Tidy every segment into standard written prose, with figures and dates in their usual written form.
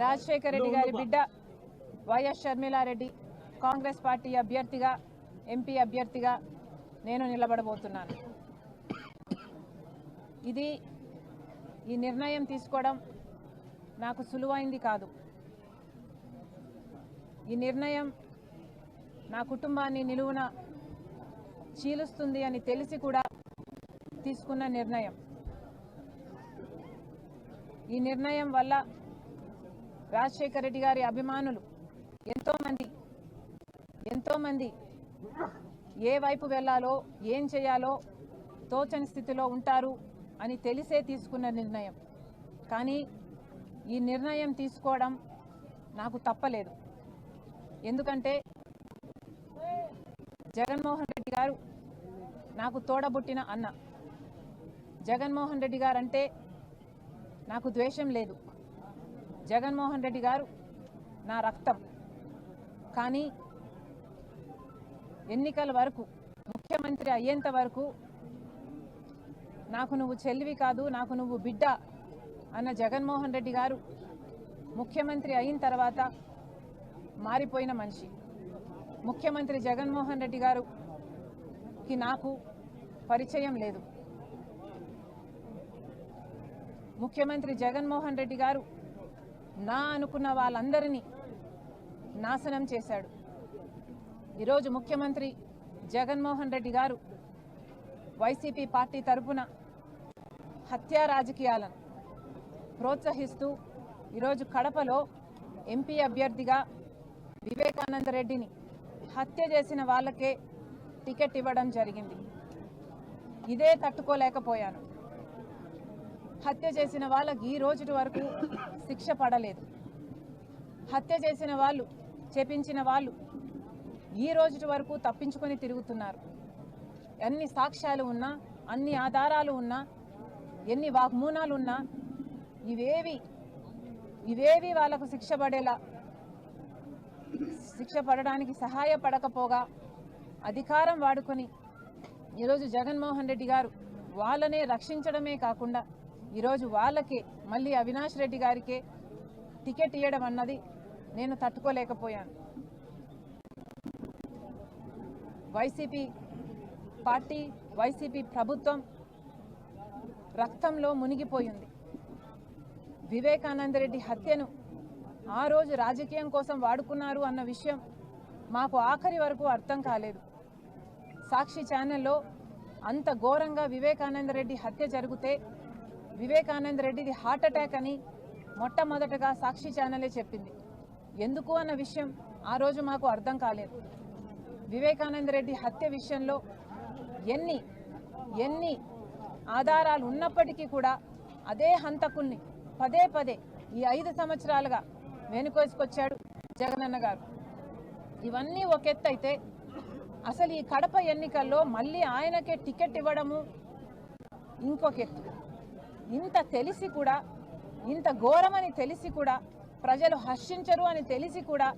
రాజశేఖర రెడ్డి గారి బిడ్డ YS Sharmila Reddy Congress party అభ్యర్థిగా ఎంపీ అభ్యర్థిగా నేను నిలబడబోతున్నాను. ఈ నిర్ణయం తీసుకోవడం నాకు సులువైంది కాదు. ఈ నిర్ణయం నా కుటుంబాన్ని నిలువున చీలుస్తుంది అని తెలిసి కూడా తీసుకున్న నిర్ణయం. ఈ నిర్ణయం వల్ల రాజశేఖర రెడ్డి గారి అభిమానులు ఎంతోమంది ఏ వైపు వెళ్ళాలో ఏం చేయాలో తోచని స్థితిలో ఉంటారు అని తెలిసే తీసుకున్న నిర్ణయం. కానీ ఈ నిర్ణయం తీసుకోవడం నాకు తప్పలేదు. ఎందుకంటే జగన్మోహన్ రెడ్డి గారు నాకు తోడబుట్టిన అన్న. జగన్మోహన్ రెడ్డి గారు అంటే నాకు ద్వేషం లేదు. జగన్మోహన్ రెడ్డి గారు నా రక్తం. కానీ ఎన్నికల వరకు ముఖ్యమంత్రి అయ్యేంత వరకు నాకు నువ్వు చెల్లివి కాదు, నాకు నువ్వు బిడ్డ అన్న జగన్మోహన్ రెడ్డి గారు ముఖ్యమంత్రి అయిన తర్వాత మారిపోయిన మనిషి. ముఖ్యమంత్రి జగన్మోహన్ రెడ్డి గారుకి నాకు పరిచయం లేదు. ముఖ్యమంత్రి జగన్మోహన్ రెడ్డి గారు నా అనుకున్న వాళ్ళందరినీ నాశనం చేశాడు. ఈరోజు ముఖ్యమంత్రి జగన్మోహన్ రెడ్డి గారు వైసీపీ పార్టీ తరపున హత్యా రాజకీయాలను ప్రోత్సహిస్తూ ఈరోజు కడపలో ఎంపీ అభ్యర్థిగా వివేకానంద రెడ్డిని హత్య చేసిన వాళ్ళకే టికెట్ ఇవ్వడం జరిగింది. ఇదే తట్టుకోలేకపోయాను. హత్య చేసిన వాళ్ళకి ఈ రోజు వరకు శిక్ష పడలేదు. హత్య చేసిన వాళ్ళు, చేపించిన వాళ్ళు ఈ రోజు వరకు తప్పించుకొని తిరుగుతున్నారు. ఎన్ని సాక్ష్యాలు ఉన్నా, అన్ని ఆధారాలు ఉన్నా, ఎన్ని వాగ్మూనాలు ఉన్నా ఇవేవి వాళ్ళకు శిక్ష పడడానికి సహాయపడకపోగా అధికారం వాడుకొని ఈరోజు జగన్మోహన్ రెడ్డి గారు వాళ్ళనే రక్షించడమే కాకుండా ఈరోజు వాళ్ళకే మళ్ళీ అవినాష్ రెడ్డి గారికే టికెట్ ఇవ్వడం అన్నది నేను తట్టుకోలేకపోయాను. వైసీపీ పార్టీ, వైసీపీ ప్రభుత్వం రక్తంలో మునిగిపోయింది. వివేకానంద రెడ్డి హత్యను ఆ రోజు రాజకీయం కోసం వాడుకున్నారు అన్న విషయం మాకు ఆఖరి వరకు అర్థం కాలేదు. సాక్షి ఛానల్లో అంత ఘోరంగా వివేకానంద రెడ్డి హత్య జరిగితే వివేకానంద రెడ్డిది హార్ట్ అటాక్ అని మొట్టమొదటగా సాక్షి ఛానలే చెప్పింది. ఎందుకు అన్న విషయం ఆ రోజు మాకు అర్థం కాలేదు. వివేకానంద రెడ్డి హత్య విషయంలో ఎన్ని ఆధారాలు ఉన్నప్పటికీ కూడా అదే హంతకుల్ని పదే ఈ 5 సంవత్సరాలుగా వెనుకోసుకొచ్చాడు జగనన్న గారు. ఇవన్నీ ఒక ఎత్తు అయితే అసలు ఈ కడప ఎన్నికల్లో మళ్ళీ ఆయనకే టికెట్ ఇవ్వడము ఇంకొక ఎత్తు. ఇంత తెలిసి కూడా, ఇంత ఘోరమని తెలిసి కూడా, ప్రజలు హర్షించరు అని తెలిసి కూడా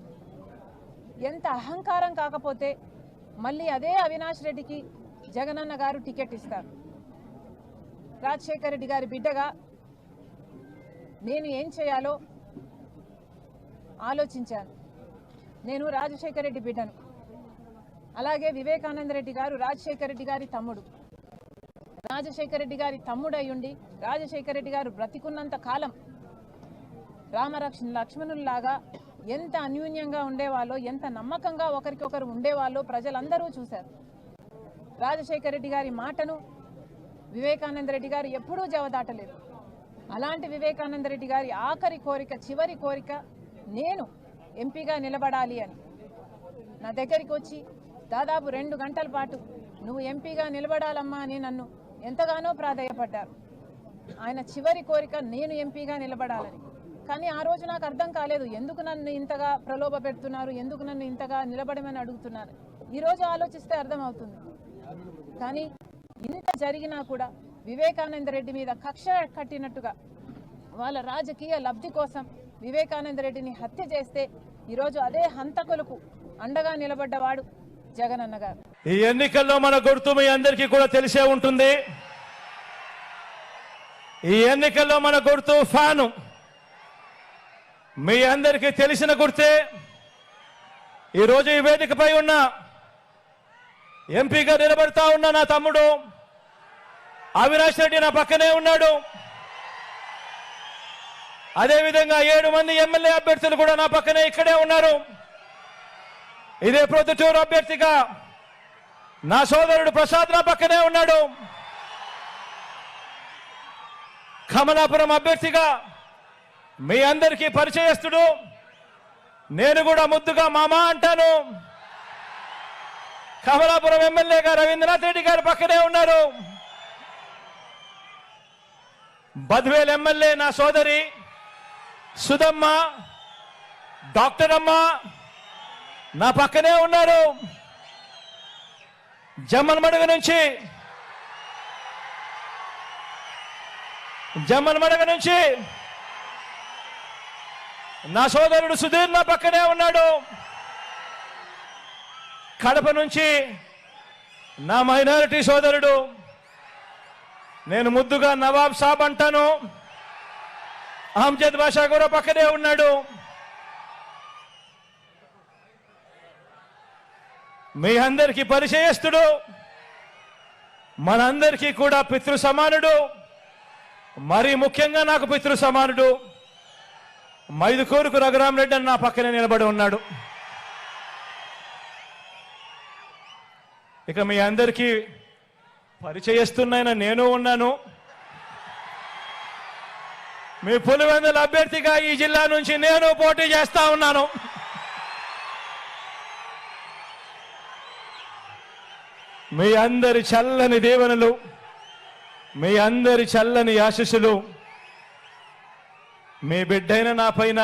ఎంత అహంకారం కాకపోతే మళ్ళీ అదే అవినాష్ రెడ్డికి జగనన్న గారు టికెట్ ఇస్తారు. రాజశేఖర రెడ్డి గారి బిడ్డగా నేను ఏం చేయాలో ఆలోచించాను. నేను రాజశేఖర రెడ్డి బిడ్డను. అలాగే వివేకానంద రెడ్డి గారు రాజశేఖర రెడ్డి గారి తమ్ముడు. రాజశేఖర రెడ్డి గారి తమ్ముడు అయ్యుండి రాజశేఖర రెడ్డి గారు బ్రతికున్నంత కాలం లక్ష్మణుల్లాగా ఎంత అన్యూన్యంగా ఉండేవాళ్ళో, ఎంత నమ్మకంగా ఒకరికొకరు ఉండేవాళ్ళో ప్రజలందరూ చూశారు. రాజశేఖర రెడ్డి గారి మాటను వివేకానంద రెడ్డి గారు ఎప్పుడూ జవదాటలేదు. అలాంటి వివేకానంద రెడ్డి గారి ఆఖరి కోరిక, చివరి కోరిక నేను ఎంపీగా నిలబడాలి అని నా దగ్గరికి వచ్చి దాదాపు 2 గంటల పాటు నువ్వు ఎంపీగా నిలబడాలమ్మా అని నన్ను ఎంతగానో ప్రాధేయపడ్డారు. ఆయన చివరి కోరిక నేను ఎంపీగా నిలబడాలని. కానీ ఆ రోజు నాకు అర్థం కాలేదు, ఎందుకు నన్ను ఇంతగా ప్రలోభ పెడుతున్నారు, ఎందుకు నన్ను ఇంతగా నిలబడమని అడుగుతున్నారు. ఈరోజు ఆలోచిస్తే అర్థమవుతుంది. కానీ ఇంత జరిగినా కూడా వివేకానంద రెడ్డి మీద కక్ష కట్టినట్టుగా వాళ్ళ రాజకీయ లబ్ధి కోసం వివేకానంద రెడ్డిని హత్య చేస్తే ఈరోజు అదే హంతకులకు అండగా నిలబడ్డవాడు జగనన్న గారు. ఈ ఎన్నికల్లో మన గుర్తు మీ అందరికీ కూడా తెలిసే ఉంటుంది. ఈ ఎన్నికల్లో మన గుర్తు ఫ్యాను. మీ అందరికీ తెలిసిన గుర్తే ఈరోజు ఈ వేదికపై ఉన్న ఎంపీగా నిలబడతా ఉన్న నా తమ్ముడు అవినాష్ రెడ్డి నా పక్కనే ఉన్నాడు. అదేవిధంగా 7 మంది ఎమ్మెల్యే అభ్యర్థులు కూడా నా పక్కనే ఇక్కడే ఉన్నారు. ఇదే ప్రొద్దుటూరు అభ్యర్థిగా నా సోదరుడు ప్రసాద్ నా పక్కనే ఉన్నాడు. కమలాపురం అభ్యర్థిగా మీ అందరికీ పరిచయస్తుడు, నేను కూడా ముద్దుగా మామా అంటాను, కమలాపురం ఎమ్మెల్యేగా రవీంద్రనాథ్ రెడ్డి గారు పక్కనే ఉన్నారు. బద్వేల్ ఎమ్మెల్యే నా సోదరి సుధమ్మ, డాక్టర్ అమ్మ నా పక్కనే ఉన్నారు. జమ్మలమడుగు నుంచి నా సోదరుడు సుధీర్ నా పక్కనే ఉన్నాడు. కడప నుంచి నా మైనారిటీ సోదరుడు, నేను ముద్దుగా నవాబ్ సాబ్ అంటాను, అహ్మద్ బాషా కూడా పక్కనే ఉన్నాడు. మీ అందరికీ పరిచయస్తుడు, మనందరికీ కూడా పితృ సమానుడు, మరీ ముఖ్యంగా నాకు పితృ సమానుడు మైదుకూరుకు రఘురామరెడ్డి అని నా పక్కనే నిలబడి ఉన్నాడు. ఇక మీ అందరికీ పరిచయస్తున్న నేను ఉన్నాను. మీ పులివెందుల అభ్యర్థిగా ఈ జిల్లా నుంచి నేను పోటీ చేస్తా ఉన్నాను. మీ అందరి చల్లని దీవెనలు, మీ అందరి చల్లని ఆశీస్సులు మీ బిడ్డైన నా పైన,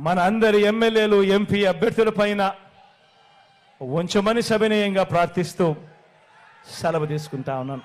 మన అందరి ఎమ్మెల్యేలు ఎంపీ అభ్యర్థుల పైన ఉంచమని సవినయంగా ప్రార్థిస్తూ సెలవు తీసుకుంటా ఉన్నాను.